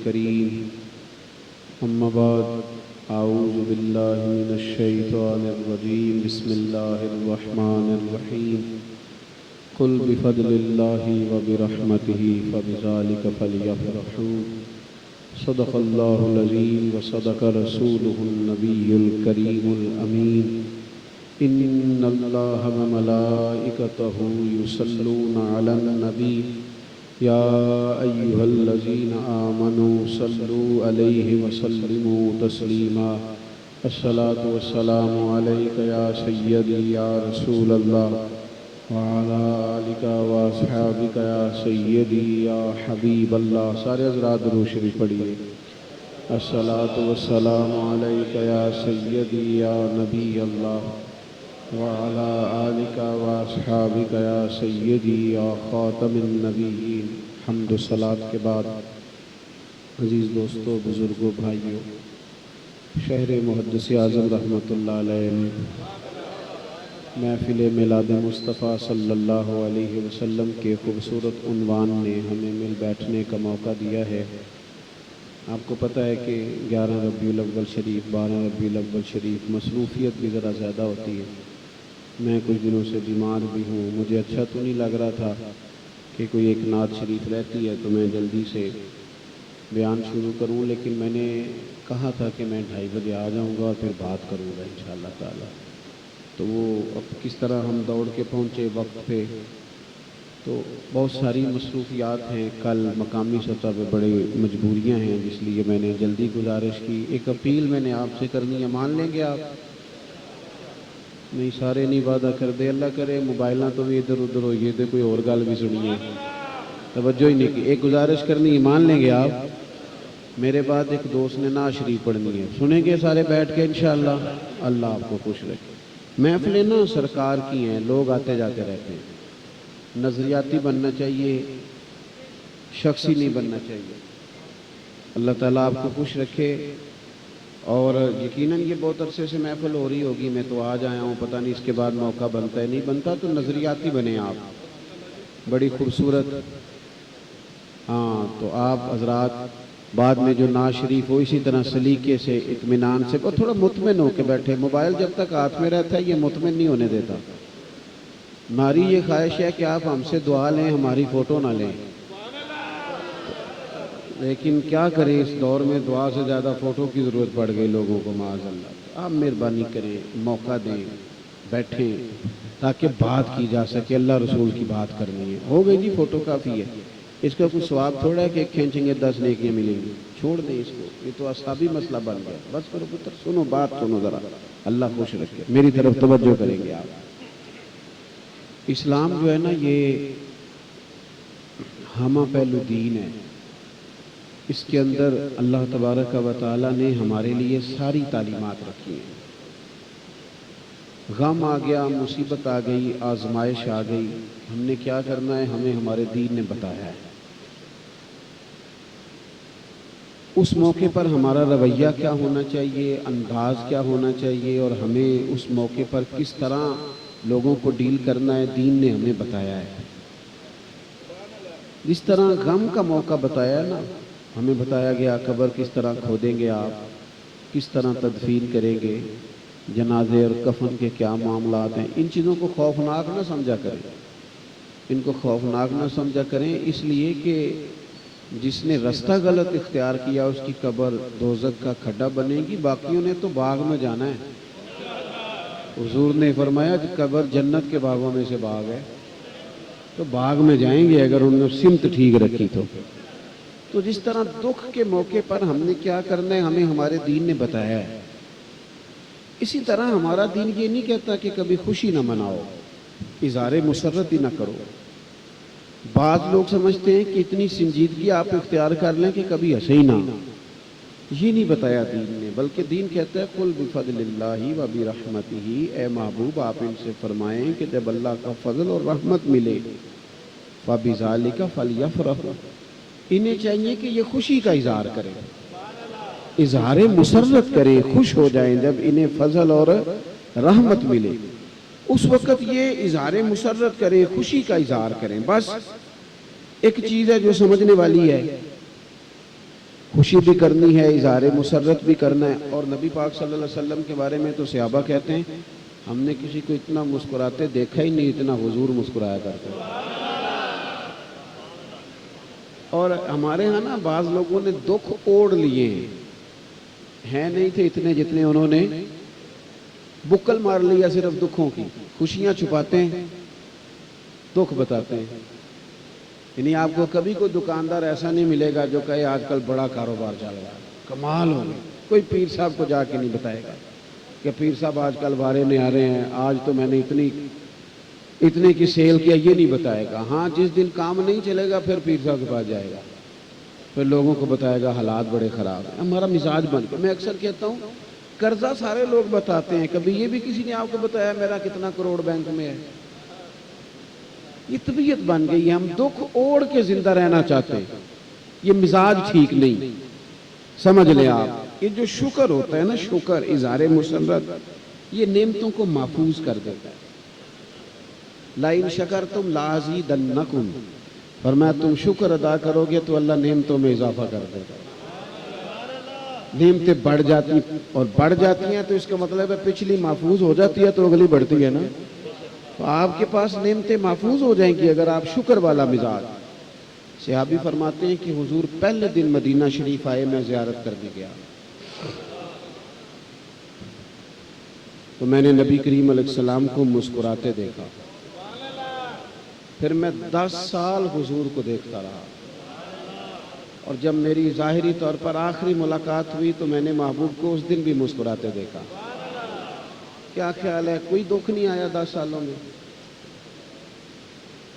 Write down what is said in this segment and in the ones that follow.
الكريم أما بعد أعوذ بالله من الشيطان الرجيم بسم الله الرحمن الرحيم قل بفضل الله وبرحمته فبذلك فليفرحوا صدق الله العظيم وصدق رسوله النبي الكريم الأمين إن الله وملائكته يصلون على النبي يا أيها الذين آمنوا صلوا عليه وسلموا تسليما الصلاة والسلام عليك يا سيدي يا رسول الله وعلى آلك وأصحابك يا سيدي يا حبيب الله. سارے حضرات درود شریف پڑھیے. الصلاة والسلام عليك يا سيدي يا نبي الله وعلى آلك وأصحابك يا سيدي يا خاتم النبيين. حمد و صلاة کے بعد عزیز دوستو، بزرگوں، بھائیوں، شہر محدث اعظم رحمۃ اللہ علیہ نے محفل میلاد مصطفیٰ صلی اللہ علیہ وسلم کے خوبصورت عنوان نے ہمیں مل بیٹھنے کا موقع دیا ہے. آپ کو پتہ ہے کہ 11 ربیع الاول شریف، 12 ربیع الاول شریف مصروفیت بھی ذرا زیادہ ہوتی ہے. میں کچھ دنوں سے بیمار بھی ہوں. مجھے اچھا تو نہیں لگ رہا تھا کہ کوئی ایک نعت شریف رہتی ہے تو میں جلدی سے بیان شروع کروں، لیکن میں نے کہا تھا کہ میں 2:30 بجے آ جاؤں گا اور پھر بات کروں گا انشاءاللہ تعالی. تو وہ اب کس طرح ہم دوڑ کے پہنچے وقت پہ، تو بہت ساری مصروفیات ہیں. کل مقامی سطح پہ بڑے مجبوریاں ہیں، جس لیے میں نے جلدی گزارش کی. ایک اپیل میں نے آپ سے کرنی ہے، مان لیں گے آپ؟ نہیں، سارے نہیں وعدہ کر دے. اللہ کرے موبائلاں تو بھی ادھر ادھر ہوئیے تو کوئی اور گل بھی سنیے، توجہ ہی نہیں کی. ایک گزارش کرنی ہے، مان لیں گے آپ؟ میرے بعد ایک دوست نے نعت شریف پڑھنی ہے، سنیں گے سارے بیٹھ کے انشاءاللہ؟ اللہ آپ کو خوش رکھے. محفلیں نا سرکار کی ہیں، لوگ آتے جاتے رہتے ہیں. نظریاتی بننا چاہیے، شخصی نہیں بننا چاہیے. اللہ تعالیٰ آپ کو خوش رکھے. اور یقیناً یہ بہت عرصے سے محفل ہو رہی ہوگی، میں تو آج آیا ہوں، پتہ نہیں اس کے بعد موقع بنتا ہے نہیں بنتا. تو نظریاتی بنیں آپ، بڑی خوبصورت. ہاں، تو آپ حضرات بعد میں جو نعت شریف ہو اسی طرح سلیقے سے، اطمینان سے، اور تھوڑا مطمئن ہو کے بیٹھے. موبائل جب تک ہاتھ میں رہتا ہے یہ مطمئن نہیں ہونے دیتا. ہماری یہ خواہش ہے کہ آپ ہم سے دعا لیں، ہماری فوٹو نہ لیں. لیکن کیا کریں، اس دور میں دعا سے زیادہ فوٹو کی ضرورت پڑ گئی لوگوں کو، معاذ اللہ. آپ مہربانی کریں، موقع دیں، بیٹھیں تاکہ بات کی جا سکے. اللہ رسول کی بات کرنی ہے. ہو گئی جی، فوٹو کافی ہے. اس کا کوئی ثواب تھوڑا ہے کہ کھینچیں گے 10 نیکیاں ملیں گی. چھوڑ دیں اس کو، یہ تو اصحابی مسئلہ بن گیا. بس کرو پتر، سنو بات، سنو ذرا. اللہ خوش رکھے. میری طرف توجہ کریں گے آپ. اسلام جو ہے نا، یہ ہمہ پہلو دین ہے. اس کے اندر اللہ تبارک و تعالی نے ہمارے لیے ساری تعلیمات رکھی ہیں. غم آ گیا، مصیبت آ گئی، آزمائش آ گئی، ہم نے کیا کرنا ہے ہمیں ہمارے دین نے بتایا ہے. اس موقع پر ہمارا رویہ کیا ہونا چاہیے، انداز کیا ہونا چاہیے، اور ہمیں اس موقع پر کس طرح لوگوں کو ڈیل کرنا ہے، دین نے ہمیں بتایا ہے. جس طرح غم کا موقع بتایا نا، ہمیں بتایا گیا قبر کس طرح کھودیں گے آپ، کس طرح تدفین کریں گے، جنازے اور کفن کے کیا معاملات ہیں. ان چیزوں کو خوفناک نہ سمجھا کریں، ان کو خوفناک نہ سمجھا کریں، اس لیے کہ جس نے رستہ غلط اختیار کیا اس کی قبر دوزخ کا کھڈا بنے گی. باقیوں نے تو باغ میں جانا ہے. حضور نے فرمایا قبر جنت کے باغوں میں سے باغ ہے، تو باغ میں جائیں گے اگر انہوں نے سمت ٹھیک رکھی تو. تو جس طرح دکھ کے موقع پر ہم نے کیا کرنا ہے ہمیں ہمارے دین نے بتایا ہے، اسی طرح ہمارا دین یہ نہیں کہتا کہ کبھی خوشی نہ مناؤ، اظہار مسرت ہی نہ کرو. بعض لوگ سمجھتے ہیں کہ اتنی سنجیدگی آپ اختیار کر لیں کہ کبھی ہنسے ہی نہ. یہ نہیں بتایا دین نے، بلکہ دین کہتا ہے قل بفضل اللہ و برحمتہ. اے محبوب آپ ان سے فرمائیں کہ جب اللہ کا فضل اور رحمت ملے فبذالک فلیفرحوا، انہیں چاہیے کہ یہ خوشی کا اظہار کریں، اظہار مسرت کریں، خوش ہو جائیں جب انہیں فضل اور رحمت ملے. اس وقت یہ اظہار مسرت کریں، خوشی کا اظہار کریں. بس ایک چیز ہے جو سمجھنے والی ہے، خوشی بھی کرنی ہے، اظہار مسرت بھی کرنا ہے. اور نبی پاک صلی اللہ علیہ وسلم کے بارے میں تو صحابہ کہتے ہیں ہم نے کسی کو اتنا مسکراتے دیکھا ہی نہیں اتنا حضور مسکرایا کرتے. اور ہمارے ہاں نا بعض لوگوں نے دکھ اوڑھ لیے ہیں نہیں تھے اتنے جتنے انہوں نے بکل مار لیا صرف دکھوں کی. خوشیاں چھپاتے ہیں، دکھ بتاتے ہیں. یعنی آپ کو کبھی کوئی دکاندار ایسا نہیں ملے گا جو کہے آج کل بڑا کاروبار چل رہا ہے، کمال ہو گیا. کوئی پیر صاحب کو جا کے نہیں بتائے گا کہ پیر صاحب آج کل بارے نہیں آ رہے ہیں، آج تو میں نے اتنے کی سیل کیا، یہ نہیں بتائے گا. ہاں جس دن کام نہیں چلے گا پھر پیر صاحب کے پاس جائے گا، پھر لوگوں کو بتائے گا حالات بڑے خراب ہیں. ہمارا مزاج بن کے میں اکثر کہتا ہوں قرضہ سارے لوگ بتاتے ہیں، کبھی یہ بھی کسی نے آپ کو بتایا میرا کتنا کروڑ بینک میں ہے؟ یہ طبیعت بن گئی ہے، ہم دکھ اوڑھ کے زندہ رہنا چاہتے ہیں. یہ مزاج ٹھیک نہیں. سمجھ لیں آپ، یہ جو شکر ہوتا ہے نا، شکر اظہار مسرت، یہ نعمتوں کو محفوظ کر دیتا ہے. لَإِن شَكَرْتُمْ لَأَزِيدَنَّكُمْ، فرمایا تم شکر ادا کرو گے تو اللہ نعمتوں میں اضافہ کر دیتا ہے. نعمتیں بڑھ جاتی اور بڑھ جاتی ہیں تو اس کا مطلب ہے پچھلی محفوظ ہو جاتی ہے تو اگلی بڑھتی ہے نا. تو آپ کے پاس نعمتیں محفوظ ہو جائیں گی اگر آپ شکر والا مزاج. صحابی فرماتے ہیں کہ حضور پہلے دن مدینہ شریف آئے، میں زیارت کرنے گیا تو میں نے نبی کریم علیہ السلام کو مسکراتے دیکھا. پھر میں 10 سال حضور کو دیکھتا رہا، اور جب میری ظاہری طور پر آخری ملاقات ہوئی تو میں نے محبوب کو اس دن بھی مسکراتے دیکھا. کیا خیال ہے کوئی دکھ نہیں آیا 10 سالوں میں؟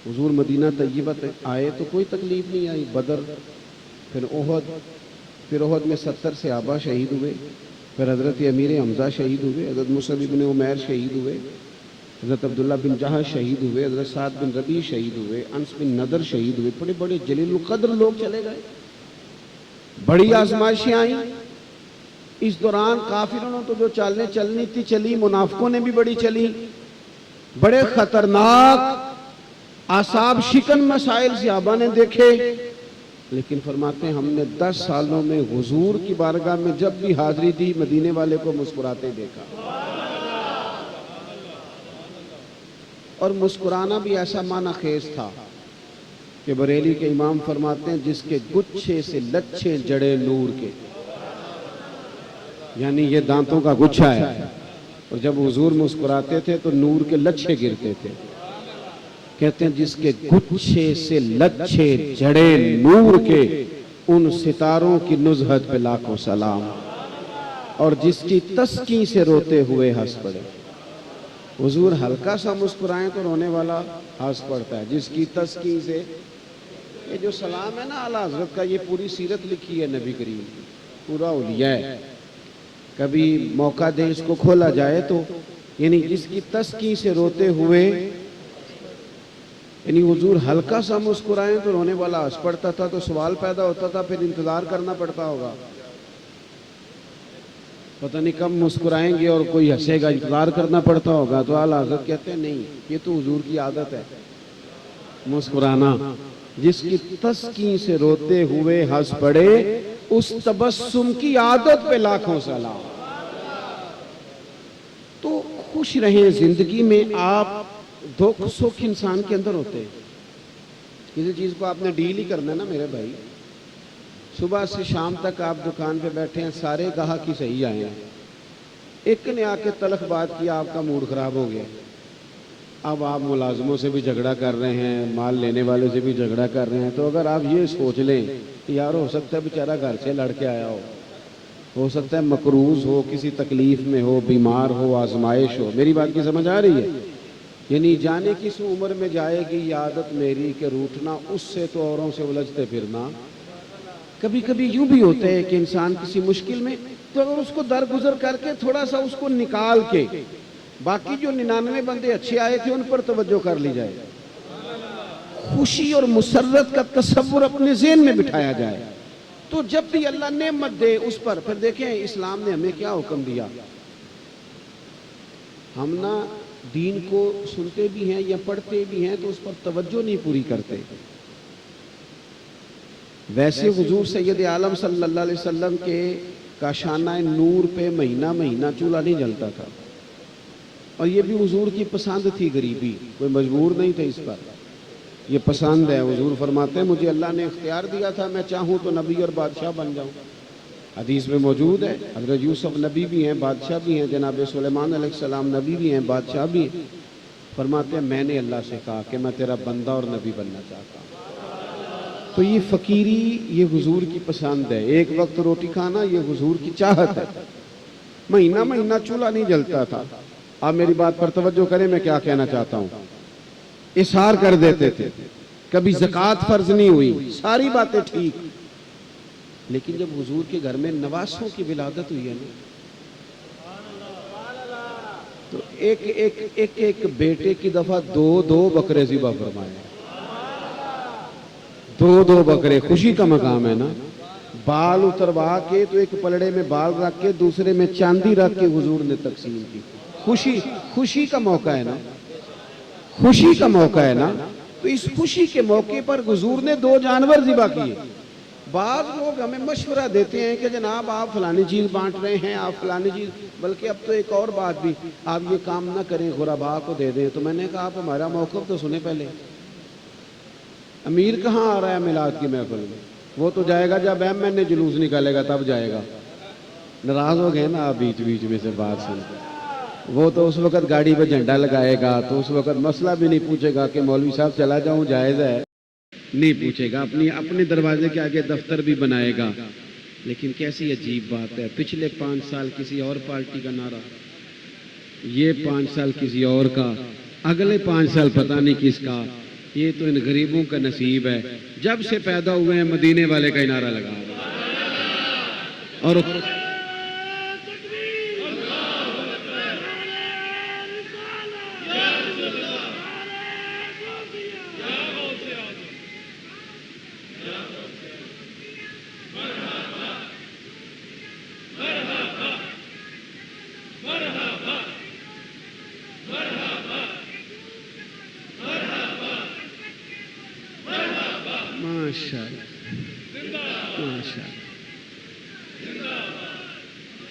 حضور مدینہ طیبہ آئے تو کوئی تکلیف نہیں آئی. بدر، پھر احد میں 70 صحابہ شہید ہوئے، پھر حضرت امیر حمزہ شہید ہوئے، حضرت مصعب بن عمیر شہید ہوئے، حضرت عبداللہ بن جہش شہید ہوئے، حضرت سعد بن ربیع شہید ہوئے، انس بن نضر شہید ہوئے. بڑے بڑے جلیل القدر لوگ چلے گئے. بڑی آزمائشیں آئیں. اس دوران کافروں نے تو جو چالیں چلنی تھی چلی، منافقوں نے بھی بڑی چلی. بڑے خطرناک اعصاب شکن مسائل صحابہ نے دیکھے، لیکن فرماتے ہیں ہم نے 10 سالوں میں حضور کی بارگاہ میں جب بھی حاضری دی مدینے والے کو مسکراتے دیکھا. اور مسکرانا بھی ایسا معنی خیز تھا کہ بریلی کے امام فرماتے ہیں جس کے گچھے سے لچھے جڑے نور کے، یعنی یہ دانتوں کا گچھا ہے، اور جب حضور مسکراتے تھے تو نور کے لچھے گرتے تھے. کہتے ہیں جس کے گچھے سے لچھے جڑے نور کے، ان ستاروں کی نزہت پہ لاکھوں سلام. اور جس کی تسکین سے روتے ہوئے ہنس پڑے. حضور ہلکا سا مسکرائیں تو رونے والا ہنس پڑتا ہے. جس کی تسکین سے، یہ جو سلام ہے نا اعلیٰ حضرت کا، یہ پوری سیرت لکھی ہے نبی کریم کی، پورا اولیاء ہے. کبھی موقع دے اس کو کھولا جائے تو، یعنی جس کی تسکین سے روتے ہوئے، یعنی حضور ہلکا سا مسکرائیں تو رونے والا ہنس پڑتا تھا. تو سوال پیدا ہوتا تھا پھر انتظار کرنا پڑتا ہوگا، پتہ نہیں کب مسکرائیں گے اور کوئی ہنسے گا، انتظار کرنا پڑتا ہوگا. تو اعلیٰ حضرت کہتے ہیں نہیں، یہ تو حضور کی عادت ہے مسکرانا. جس کی تسکین سے روتے ہوئے ہنس پڑے، اس تبسم کی عادت پہ لاکھوں سلام. تو خوش رہیں زندگی میں. آپ دکھ سکھ انسان کے اندر ہوتے ہیں. کسی چیز کو آپ نے ڈیل ہی کرنا ہے نا میرے بھائی. صبح سے شام تک آپ دکان پہ بیٹھے ہیں، سارے گاہک ہی صحیح آئے ہیں، ایک نے آ کے تلخ بات کی، آپ کا موڈ خراب ہو گیا. اب آپ ملازموں سے بھی جھگڑا کر رہے ہیں، مال لینے والے سے بھی جھگڑا کر رہے ہیں. تو اگر آپ یہ سوچ لیں کہ یار ہو سکتا ہے بیچارہ گھر سے لڑ کے آیا ہو سکتا ہے مقروض ہو، کسی تکلیف میں ہو، بیمار ہو، آزمائش ہو. میری بات کی سمجھ آ رہی ہے؟ یعنی جانے کس عمر میں جائے گی یہ عادت میری کہ روٹھنا، اس سے تو اوروں سے الجھتے پھرنا. کبھی کبھی یوں بھی ہوتا ہے کہ انسان کسی مشکل میں، تو اگر اس کو درگزر کر کے تھوڑا سا اس کو نکال کے باقی جو 99 بندے اچھے آئے تھے ان پر توجہ کر لی جائے، خوشی اور مسرت کا تصور اپنے ذہن میں بٹھایا جائے، تو جب بھی اللہ نعمت دے اس پر. پھر دیکھیں اسلام نے ہمیں کیا حکم دیا. ہم نہ دین کو سنتے بھی ہیں یا پڑھتے بھی ہیں تو اس پر توجہ نہیں پوری کرتے. ویسے حضور سید عالم صلی اللہ علیہ وسلم کے کاشانہ نور پہ مہینہ مہینہ چولہا نہیں جلتا تھا، اور یہ بھی حضور کی پسند تھی غریبی، کوئی مجبور نہیں تھا اس پر، یہ پسند ہے۔ حضور فرماتے ہیں مجھے اللہ نے اختیار دیا تھا، میں چاہوں تو نبی اور بادشاہ بن جاؤں۔ حدیث میں موجود ہے، حضرت یوسف نبی بھی ہیں، بادشاہ بھی ہیں، جناب سلیمان علیہ السلام نبی بھی ہیں، بادشاہ بھی ہیں۔ فرماتے ہیں میں نے اللہ سے کہا کہ میں تیرا بندہ اور نبی بننا چاہتا ہوں۔ تو یہ فقیری یہ حضور کی پسند ہے، ایک وقت روٹی کھانا یہ حضور کی چاہت ہے۔ مہینہ مہینہ چولہا نہیں جلتا تھا۔ آپ میری بات پر توجہ کریں، میں کیا کہنا چاہتا ہوں۔ اصرار کر دیتے تھے، کبھی زکوٰۃ فرض نہیں ہوئی، ساری باتیں ٹھیک، لیکن جب حضور کے گھر میں نواسوں کی ولادت ہوئی ہے نا، تو ایک بیٹے کی دفعہ دو بکرے ذبح فرمائے، دو بکرے، خوشی کا مقام ہے نا۔ بال اتروا کے تو ایک پلڑے میں بال رکھ کے دوسرے میں چاندی رکھ کے حضور نے تقسیم کی۔ خوشی کا موقع ہے نا، خوشی کا موقع ہے نا، تو اس خوشی کے موقع پر حضور نے 2 جانور ذبح کیے۔ بعض لوگ ہمیں مشورہ دیتے ہیں کہ جناب آپ فلانی چیز بانٹ رہے ہیں، آپ فلانی چیز، بلکہ اب تو ایک اور بات بھی، آپ یہ کام نہ کریں، غرباء کو دے دیں۔ تو میں نے کہا آپ ہمارا موقف تو سنیں پہلے، امیر کہاں آ رہا ہے میلاد کی محفل میں؟ وہ تو جائے گا جب ایم این اے جلوس نکالے گا تب جائے گا۔ ناراض ہو گئے نا آپ بیچ میں سے بات سن کے؟ وہ تو اس وقت گاڑی پہ جھنڈا لگائے گا تو اس وقت مسئلہ بھی نہیں پوچھے گا کہ مولوی صاحب چلا جاؤں جائز ہے، نہیں پوچھے گا، اپنے دروازے کے آگے دفتر بھی بنائے گا۔ لیکن کیسی عجیب بات ہے، پچھلے 5 سال کسی اور پارٹی کا نعرہ، یہ 5 سال کسی اور کا، اگلے 5 سال پتہ نہیں کس کا۔ یہ تو ان غریبوں کا نصیب ہے، جب سے پیدا ہوئے ہیں مدینے والے کا نعرہ لگا رہے ہیں۔ اور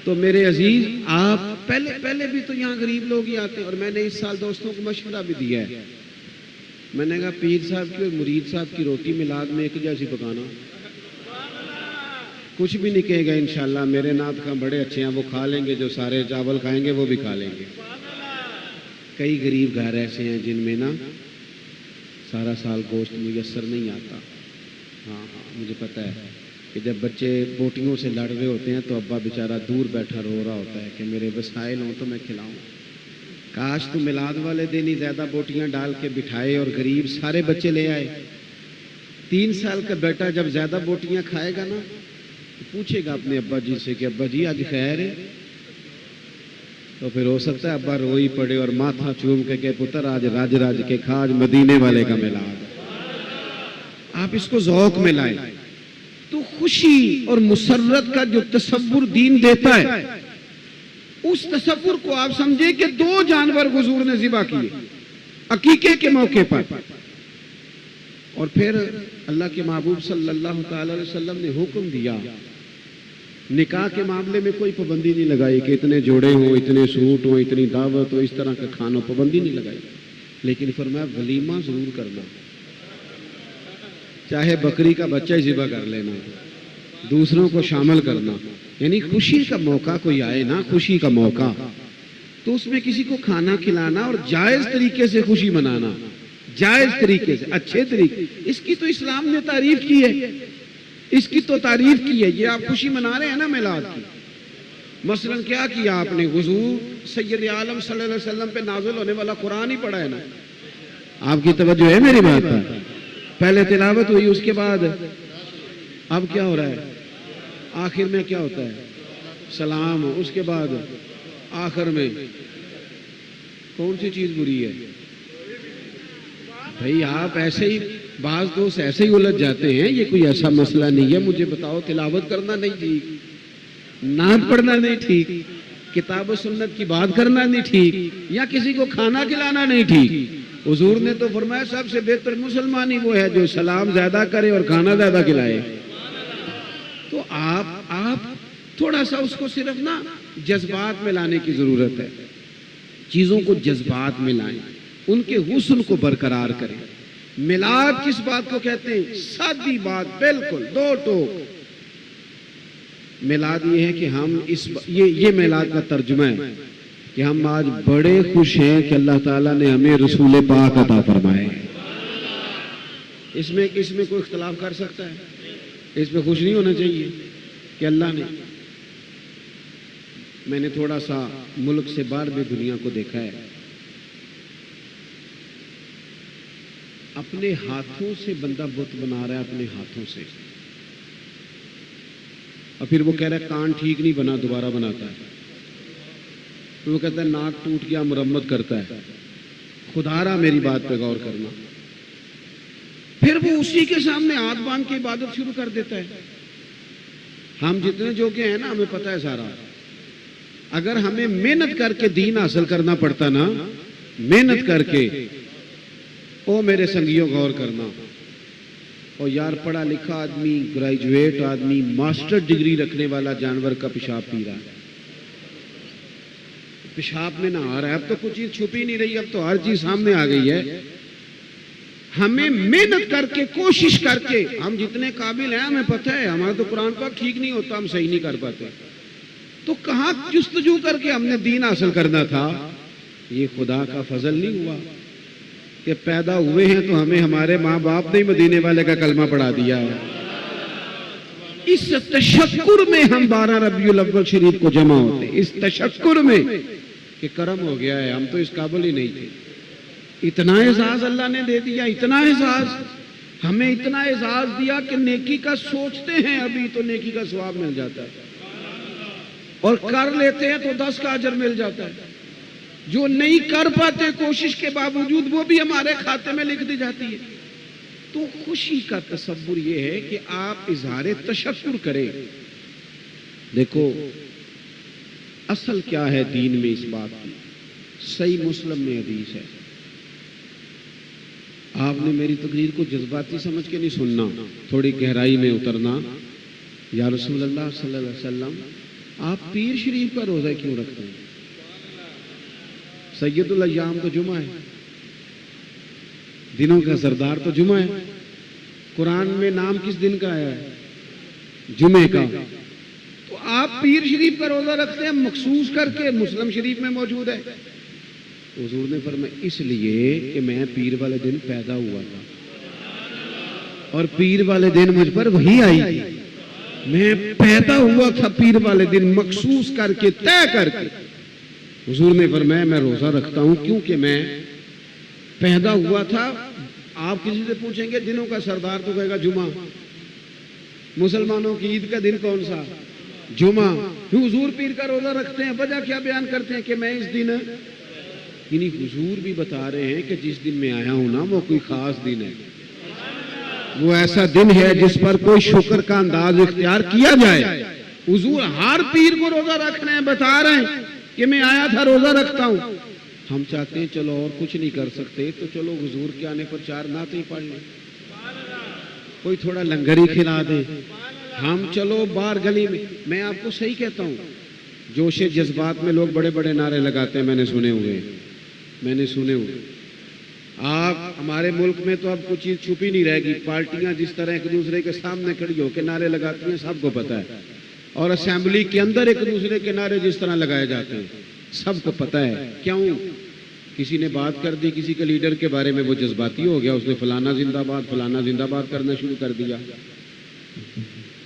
تو میرے عزیز، آپ پہلے بھی تو یہاں غریب لوگ ہی آتے ہیں، اور میں نے اس سال دوستوں کو مشورہ بھی دیا ہے۔ میں نے کہا پیر صاحب کی اور مرید صاحب کی روٹی میلاد میں ایک جیسی پکانا، کچھ بھی نہیں کہے گا انشاءاللہ، میرے نات خاں بڑے اچھے ہیں، وہ کھا لیں گے، جو سارے چاول کھائیں گے وہ بھی کھا لیں گے۔ کئی غریب گھر ایسے ہیں جن میں نا سارا سال گوشت میسر نہیں آتا۔ ہاں مجھے پتہ ہے کہ جب بچے بوٹیوں سے لڑ رہے ہوتے ہیں تو ابا بیچارہ دور بیٹھا رو رہا ہوتا ہے کہ میرے وسائل ہوں تو میں کھلاؤں۔ کاش تو میلاد والے دن ہی زیادہ بوٹیاں ڈال کے بٹھائے اور غریب سارے بچے لے آئے۔ 3 سال کا بیٹا جب زیادہ بوٹیاں کھائے گا نا تو پوچھے گا اپنے ابا جی سے کہ ابا جی آج خیر ہے؟ تو پھر ہو سکتا ہے ابا روئی پڑے اور ماتھا چوم کے کہ پتر آج راج راج کے کھا، آج مدینے والے کا میلاد۔ آپ اس کو ذوق میں لائیں تو خوشی اور مسرت کا جو تصور دین دیتا ہے، اس تصور کو آپ سمجھے کہ 2 جانور حضور نے ذبح کیے عقیقے کے موقع پر، اور پھر اللہ کے محبوب صلی اللہ تعالی علیہ وسلم نے حکم دیا، نکاح کے معاملے میں کوئی پابندی نہیں لگائی کہ اتنے جوڑے ہوں، اتنے سوٹ ہوں، اتنی دعوت ہو، اس طرح کا کھانوں، پابندی نہیں لگائی، لیکن فرمایا ولیمہ ضرور کرنا، چاہے بکری کا بچہ ہی ذبح کر لینا، دوسروں کو شامل کرنا۔ یعنی خوشی کا موقع کوئی آئے نا، خوشی کا موقع، تو اس میں کسی کو کھانا کھلانا اور جائز طریقے سے خوشی منانا، جائز طریقے سے، اچھے طریقے، اس کی تو اسلام نے تعریف کی ہے، اس کی تو تعریف کی ہے۔ یہ آپ خوشی منا رہے ہیں نا میلاد کی، مثلا کیا کیا آپ نے؟ حضور سید عالم صلی اللہ علیہ وسلم پہ نازل ہونے والا قرآن ہی پڑھا ہے نا۔ آپ کی توجہ ہے میری بات پر؟ پہلے تلاوت ہوئی، اس کے بعد اب کیا ہو رہا ہے؟ آخر میں کیا ہوتا ہے؟ سلام، اس کے بعد آخر میں کون سی چیز بری ہے؟ بھئی آپ ایسے ہی، بعض دوست ایسے ہی الجھ جاتے ہیں، یہ کوئی ایسا مسئلہ نہیں ہے، مجھے بتاؤ تلاوت کرنا نہیں ٹھیک، نعت پڑھنا نہیں ٹھیک، کتاب و سنت کی بات کرنا نہیں ٹھیک، یا کسی کو کھانا کھلانا نہیں ٹھیک؟ حضور نے تو فرمایا سب سے بہتر مسلمان ہی وہ ہے جو سلام زیادہ کرے اور کھانا زیادہ کھلائے۔ آپ تھوڑا سا اس کو صرف نا جذبات میں لانے کی ضرورت ہے، چیزوں کو جذبات میں لائیں، ان کے حسن کو برقرار کریں۔ میلاد کس بات کو کہتے ہیں؟ سادی بات، بالکل دو ٹوک۔ میلاد یہ ہے کہ ہم یہ میلاد کا ترجمہ ہے کہ ہم آج بڑے خوش ہیں کہ اللہ تعالیٰ نے ہمیں رسول پاک عطا فرمائے۔ اس میں کوئی اختلاف کر سکتا ہے؟ اس میں خوش نہیں ہونا چاہیے کہ اللہ نے، میں نے تھوڑا سا ملک سے باہر بھی دنیا کو دیکھا ہے، اپنے ہاتھوں سے بندہ بت بنا رہا ہے، اپنے ہاتھوں سے، اور پھر وہ کہہ رہا ہے کان ٹھیک نہیں بنا، دوبارہ بناتا ہے، پھر وہ کہتا ہے ناک ٹوٹ گیا، مرمت کرتا ہے۔ خدا را میری بات پہ غور کرنا، پھر وہ اسی کے سامنے ہاتھ باندھ کے عبادت شروع کر دیتا ہے۔ ہم جتنے جو کہ ہیں نا، ہمیں پتہ ہے سارا، اگر ہمیں محنت کر کے دین حاصل کرنا پڑتا نا، محنت کر کے، او میرے سنگیوں غور کرنا، اور یار پڑھا لکھا آدمی، گریجویٹ آدمی، ماسٹر ڈگری رکھنے والا جانور کا پیشاب پی رہا ہے، پیشاب میں نہ آ رہا ہے، اب تو کچھ چیز چھپی نہیں رہی، اب تو ہر چیز سامنے آ گئی ہے۔ ہمیں محنت کر کے، کوشش کر کے، ہم جتنے قابل ہیں ہمیں پتہ ہے، ہمارا تو قرآن پاک ٹھیک نہیں ہوتا، ہم صحیح نہیں کر پاتے، تو کہاں جستجو کر کے ہم نے دین حاصل کرنا تھا؟ یہ خدا کا فضل نہیں ہوا کہ پیدا ہوئے ہیں تو ہمیں ہمارے ماں باپ نے مدینے والے کا کلمہ پڑھا دیا ہے۔ اس تشکر میں ہم 12 ربیع الاول شریف کو جمع ہوتے ہیں، اس تشکر میں کہ کرم ہو گیا ہے، ہم تو اس قابل ہی نہیں تھے، اتنا اعزاز اللہ نے دے دیا، اتنا اعزاز، ہمیں اتنا اعزاز دیا کہ نیکی کا سوچتے ہیں ابھی تو نیکی کا ثواب مل جاتا ہے، اور کر لیتے ہیں تو 10 کا اجر مل جاتا ہے، جو نہیں کر پاتے کوشش کے باوجود وہ بھی ہمارے کھاتے میں لکھ دی جاتی ہے۔ تو خوشی کا تصور یہ ہے کہ آپ اظہار تشکر کریں۔ دیکھو اصل کیا ہے دین میں اس بات کی، صحیح مسلم میں حدیث ہے، آپ نے میری تقریر کو جذباتی سمجھ کے نہیں سننا، تھوڑی گہرائی میں اترنا۔ یا رسول اللہ صلی اللہ علیہ وسلم، آپ پیر شریف کا روزہ کیوں رکھتے ہیں؟ سید الایام تو جمعہ ہے، دنوں کا سردار تو جمعہ ہے، قرآن میں نام کس دن کا آیا ہے؟ جمعے کا، تو آپ پیر شریف کا روزہ رکھتے ہیں مخصوص کر کے، مسلم شریف میں موجود ہے۔ حضور نے فرمایا اس لیے کہ میں پیر والے دن پیدا ہوا تھا، اور پیر والے دن مجھ پر وحی آئی تھی، میں پیدا ہوا تھا پیر والے دن مخصوص کر کے، طے کر کے۔ حضور نے فرمایا میں روزہ رکھتا ہوں کیونکہ میں پیدا ہوا تھا۔ آپ کسی سے پوچھیں گے دنوں کا سردار تو کہے گا جمعہ، مسلمانوں کی عید کا دن کون سا؟ جمعہ۔ حضور پیر کا روزہ رکھتے ہیں، وجہ کیا بیان کرتے ہیں کہ میں اس دن، یعنی حضور بھی بتا رہے ہیں کہ جس دن میں آیا ہوں نا وہ کوئی خاص دن ہے، وہ ایسا دن ہے جس پر کوئی شکر کا انداز اختیار کیا جائے۔ حضور ہر پیر کو روزہ رکھنے ہیں، بتا رہے ہیں کہ میں آیا تھا روزہ رکھتا ہوں۔ ہم چاہتے ہیں چلو اور کچھ نہیں کر سکتے تو چلو حضور کے آنے پر 4 نعتیں پڑھ لیں، کوئی تھوڑا لنگر ہی کھلا دے، ہم چلو باہر گلی میں آپ کو صحیح کہتا ہوں، جوش جذبات میں لوگ بڑے بڑے نعرے لگاتے ہیں، میں نے سنے ہوئے۔ آپ ہمارے ملک میں تو اب کچھ چیز چھپی نہیں رہے گی، پارٹیاں جس طرح ایک دوسرے کے سامنے کھڑی ہو کے نعرے لگاتی ہیں سب کو پتہ ہے، اور اسمبلی کے اندر ایک دوسرے کے نعرے جس طرح لگائے جاتے ہیں سب کو پتہ ہے۔ کیوں؟ کسی نے بات کر دی کسی کے لیڈر کے بارے میں، وہ جذباتی ہو گیا، اس نے فلانا زندہ باد فلانا زندہ باد کرنا شروع کر دیا۔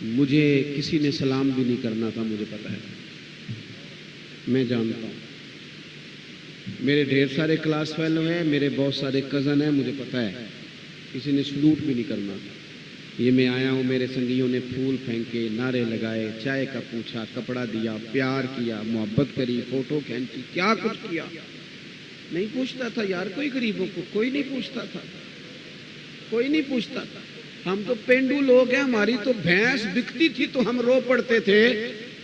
مجھے کسی نے سلام بھی نہیں کرنا تھا، مجھے پتہ ہے، میں جانتا ہوں، میرے ڈھیر سارے کلاس فیلو ہیں، میرے بہت سارے کزن ہیں، مجھے پتہ ہے کسی نے سلوٹ بھی نہیں کرنا تھا۔ یہ میں آیا ہوں، میرے سنگیوں نے پھول پھینکے، نعرے لگائے، چائے کا پوچھا، کپڑا دیا، پیار کیا، محبت کری، فوٹو کھینچی، کیا کچھ کیا۔ نہیں پوچھتا تھا یار کوئی غریبوں کو، کوئی نہیں پوچھتا تھا، کوئی نہیں پوچھتا تھا۔ ہم تو پینڈو لوگ ہیں، ہماری تو بھینس بکتی تھی تو ہم رو پڑتے تھے۔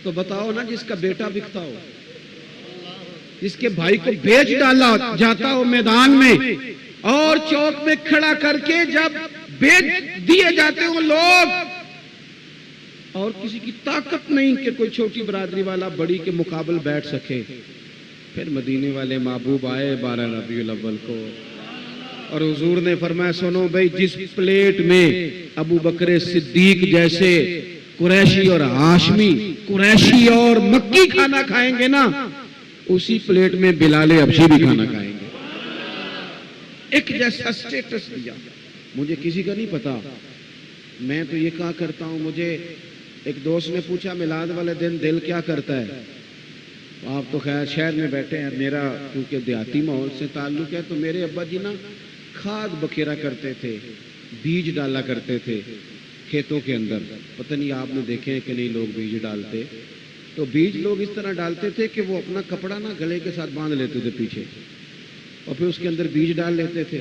تو بتاؤ نا جس کا بیٹا بکتا ہو، جس کے بھائی کو بیچ ڈالا جاتا ہو میدان میں، اور چوک میں کھڑا کر کے جب بیچ دیے جاتے ہوں لوگ، اور کسی کی طاقت نہیں کہ کوئی چھوٹی برادری والا بڑی کے مقابل بیٹھ سکے. پھر مدینے والے محبوب آئے 12 ربیع الاول کو اور حضور نے فرمایا سنو بھائی، جس پلیٹ میں ابو بکر صدیق جیسے قریشی اور ہاشمی، قریشی اور مکی کھانا کھائیں گے نا، اسی پلیٹ میں بلال حبشی بھی کھانا کھائیں گے. ایک جیسا سٹیٹس دیا. مجھے کسی کا نہیں پتا، میں تو یہ کہا کرتا ہوں. مجھے ایک دوست نے پوچھا میلاد والے دن دل کیا کرتا ہے؟ آپ تو خیر شہر میں بیٹھے ہیں، میرا کیونکہ دیہاتی ماحول سے تعلق ہے، تو میرے ابا جی نا کھاد بکھیرا کرتے تھے، بیج ڈالا کرتے تھے کھیتوں کے اندر. پتہ نہیں آپ نے دیکھے ہیں کہ نہیں لوگ بیج ڈالتے. تو بیج لوگ اس طرح ڈالتے تھے کہ وہ اپنا کپڑا نا گلے کے ساتھ باندھ لیتے تھے پیچھے، اور پھر اس کے اندر بیج ڈال لیتے تھے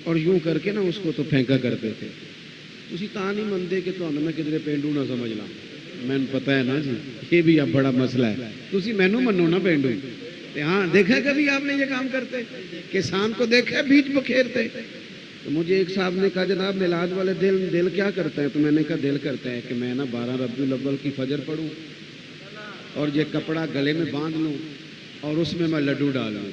اور یوں کر کے نا اس کو تو پھینکا کرتے تھے. اسی تا نہیں منتے کہ تو میں کدھر پینڈو نہ سمجھ لا. میں پتہ ہے نا جی یہ بھی اب بڑا مسئلہ ہے. تسی مینو منو نا پینڈو. ہاں دیکھا کبھی آپ نے یہ کام کرتے؟ کسان کو دیکھا بیج بکھیرتے؟ تو مجھے ایک صاحب نے کہا جناب میلاد والے دل کیا کرتا ہے؟ تو میں نے کہا دل کرتا ہے کہ میں نا 12 ربیع الاول کی فجر پڑھوں اور یہ کپڑا گلے میں باندھ لوں اور اس میں لڈو ڈال لوں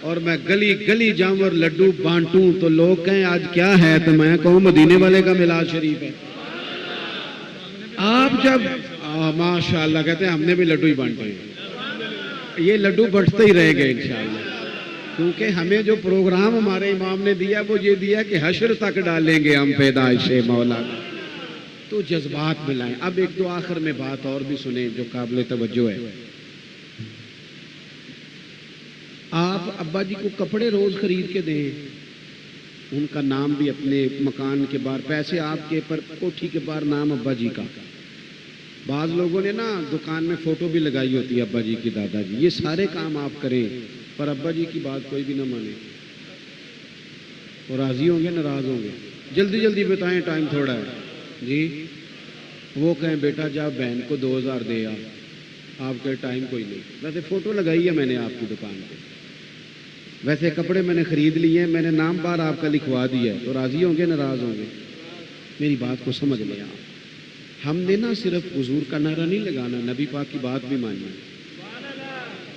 اور میں گلی گلی جاؤں اور لڈو بانٹوں. تو لوگ کہیں آج کیا ہے؟ تو میں کہوں مدینے والے کا میلاد شریف ہے. آپ جب ماشاءاللہ کہتے ہیں ہم نے بھی لڈو ہی بانٹے ہیں. یہ لڈو بٹتے ہی رہ گئے انشاءاللہ، کیونکہ ہمیں جو پروگرام ہمارے امام نے دیا وہ یہ دیا کہ حشر تک ڈالیں گے ہم پیدائش مولا. تو جذبات ملائیں. اب ایک دو آخر میں بات اور بھی سنیں جو قابل توجہ ہے. آپ ابا جی کو کپڑے روز خرید کے دیں، ان کا نام بھی اپنے مکان کے باہر، پیسے آپ کے پر کوٹھی کے باہر نام ابا جی کا. بعض لوگوں نے نا دکان میں فوٹو بھی لگائی ہوتی ہے ابا جی کی، دادا جی. یہ سارے کام آپ کریں پر ابا جی کی بات کوئی بھی نہ مانے. وہ راضی ہوں گے ناراض ہوں گے؟ جلدی جلدی بتائیں، ٹائم تھوڑا ہے جی. وہ کہیں بیٹا جا بہن کو 2000 دے آپ کے ٹائم کوئی نہیں. ویسے فوٹو لگائی ہے میں نے آپ کی دکان پہ، ویسے کپڑے میں نے خرید لیے ہیں، میں نے نام بار آپ کا لکھوا دیا ہے. تو راضی ہوں گے ناراض ہوں گے؟ میری بات کو سمجھ لیں آپ. ہم نے نہ صرف حضور کا نعرہ نہیں لگانا، نبی پاک کی بات بھی ماننی ہے.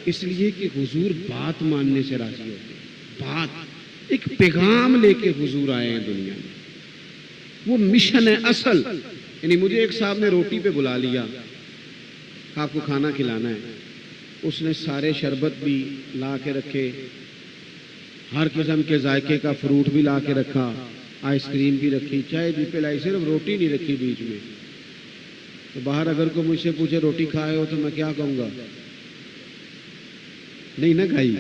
اس لیے کہ حضور بات ماننے سے راضی ہوتے ہیں. بات ایک پیغام لے کے حضور آئے ہیں دنیا میں، وہ مشن ہے اصل. یعنی مجھے ایک صاحب نے روٹی پہ بلا لیا، آپ کو کھانا کھلانا ہے. اس نے سارے شربت بھی لا کے رکھے، ہر قسم کے ذائقے کا فروٹ بھی لا کے رکھا، آئس کریم بھی رکھی، چائے بھی پلائی، صرف روٹی نہیں رکھی بیچ میں. تو باہر اگر کوئی مجھ سے پوچھے روٹی کھائے ہو تو میں کیا کہوں گا؟ نہیں نہ کھائی.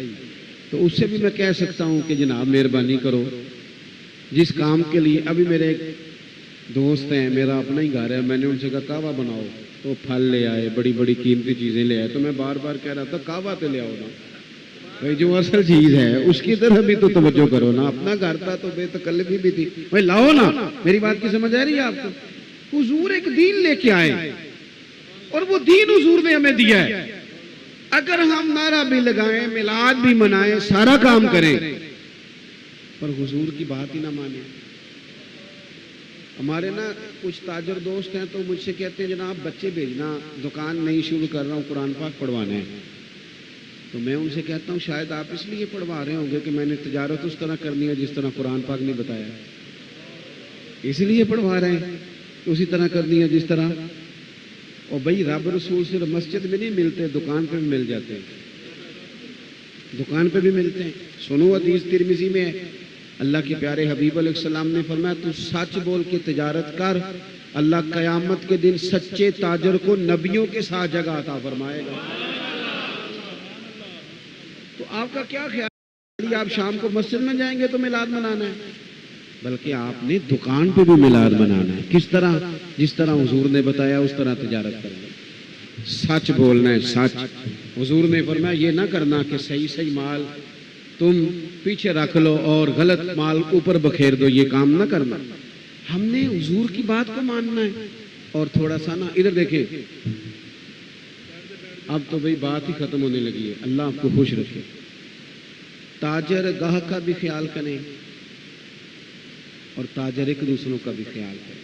تو اس سے بھی میں کہہ سکتا ہوں کہ جناب مہربانی کرو، جس کام کے لیے. ابھی میرے ایک دوست ہیں، میرا اپنا ہی گھر ہے، میں نے ان سے کہا کعوہ بناؤ، تو پھل لے آئے، بڑی بڑی قیمتی چیزیں لے آئے. تو میں بار بار کہہ رہا تھا کعوہ تو لے آؤ نا بھائی، جو اصل چیز ہے اس کی طرف بھی تو توجہ کرو نا. اپنا گھر تھا تو بے تکلفی بھی تھی بھائی، لاؤ نا. میری بات کی سمجھ آ رہی ہے آپ کو؟ حضور ایک دین لے کے آئے اور وہ دین حضور نے ہمیں دیا ہے. اگر ہم نعرہ بھی لگائیں، میلاد بھی منائیں، سارا کام کریں، پر حضور کی بات ہی نہ مانیں. ہمارے نا کچھ تاجر دوست ہیں تو مجھ سے کہتے ہیں جناب بچے بھیجنا، دکان نہیں شروع کر رہا ہوں، قرآن پاک پڑھوانا ہے. تو میں ان سے کہتا ہوں شاید آپ اس لیے پڑھوا رہے ہوں گے کہ میں نے تجارت اس طرح کرنی ہے جس طرح قرآن پاک نے بتایا، اس لیے پڑھوا رہے ہیں اسی طرح کرنی ہے جس طرح. اور بھائی رب رسول صرف مسجد میں نہیں ملتے، دکان پہ بھی مل جاتے ہیں، دکان پہ بھی ملتے ہیں. سنو حدیث ترمذی میں ہے، اللہ کے پیارے حبیب علیہ السلام نے فرمایا تو سچ بول کے تجارت کر، اللہ قیامت کے دن سچے تاجر کو نبیوں کے ساتھ جگہ عطا فرمائے گا. تو آپ کا کیا خیال ہے؟ آپ شام کو مسجد میں جائیں گے تو میلاد منانا ہے، بلکہ آپ نے دکان پہ بھی میلاد منانا ہے. کس طرح؟ جس طرح حضور نے بتایا اس طرح تجارت کرنا، سچ بولنا ہے. سچ حضور نے فرمایا یہ نہ کرنا کہ صحیح صحیح مال تم پیچھے رکھ لو اور غلط مال اوپر بکھیر دو، یہ کام نہ کرنا. ہم نے حضور کی بات کو ماننا ہے. اور تھوڑا سا نا ادھر دیکھیں، اب تو بھئی بات ہی ختم ہونے لگی ہے. اللہ آپ کو خوش رکھے. تاجر گاہک کا بھی خیال کریں اور تاجر ایک دوسروں کا بھی خیال کریں.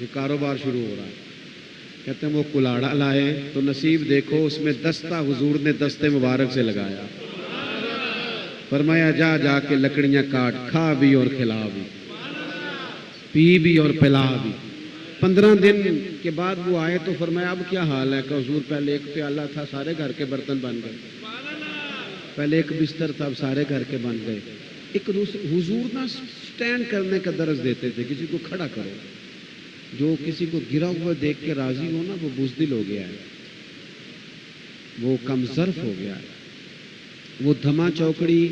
یہ کاروبار شروع ہو رہا ہے. کہتے ہیں وہ کلاڑا لائے تو نصیب دیکھو اس میں دستہ حضور نے دستے مبارک سے لگایا. فرمایا جا جا کے لکڑیاں کاٹ، کھا بھی اور کھلا بھی، پی بھی اور پلا بھی. 15 دن کے بعد وہ آئے تو فرمایا اب کیا حال ہے؟ کہ حضور پہلے ایک پیالہ تھا، سارے گھر کے برتن بن گئے. پہلے ایک بستر تھا، اب سارے گھر کے بن گئے. ایک حضور نا سٹینڈ کرنے کا درس دیتے تھے، کسی کو کھڑا کرو. جو کسی کو گرا ہوا دیکھ کے راضی ہو نا وہ بزدل ہو گیا ہے، وہ کم ظرف ہو گیا ہے. وہ دھما چوکڑی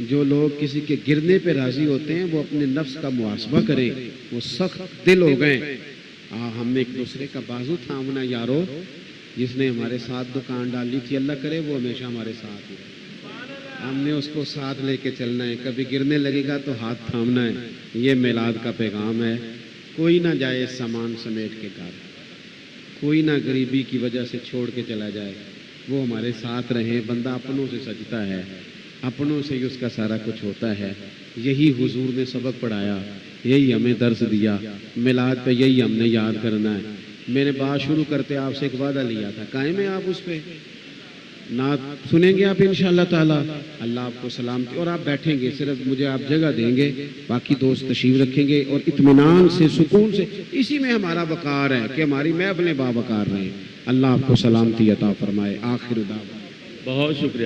جو لوگ کسی کے گرنے پہ راضی ہوتے ہیں وہ اپنے نفس کا محاسبہ کریں، وہ سخت دل ہو گئے. ہم نے ایک دوسرے کا بازو تھامنا یارو. جس نے ہمارے ساتھ دکان ڈالی تھی اللہ کرے وہ ہمیشہ ہمارے ساتھ ہی. ہم نے اس کو ساتھ لے کے چلنا ہے، کبھی گرنے لگے گا تو ہاتھ تھامنا ہے. یہ میلاد کا پیغام ہے. کوئی نہ جائے سامان سمیٹ کے گھر، کوئی نہ غریبی کی وجہ سے چھوڑ کے چلا جائے، وہ ہمارے ساتھ رہیں. بندہ اپنوں سے سجتا ہے، اپنوں سے ہی اس کا سارا کچھ ہوتا ہے. یہی حضور نے سبق پڑھایا، یہی ہمیں درس دیا. میلاد پہ یہی ہم نے یاد کرنا ہے. میں نے بات شروع کرتے آپ سے ایک وعدہ لیا تھا، قائم ہے آپ اس پہ؟ نعت سنیں گے آپ انشاءاللہ تعالی. اللہ آپ کو سلامتی. اور آپ بیٹھیں گے، صرف مجھے آپ جگہ دیں گے، باقی دوست تشریف رکھیں گے اور اطمینان سے سکون سے. اسی میں ہمارا وقار ہے کہ ہماری محفلیں باوقار رہیں. اللہ آپ کو سلامتی عطا فرمائے. آخر دعوانا. بہت شکریہ.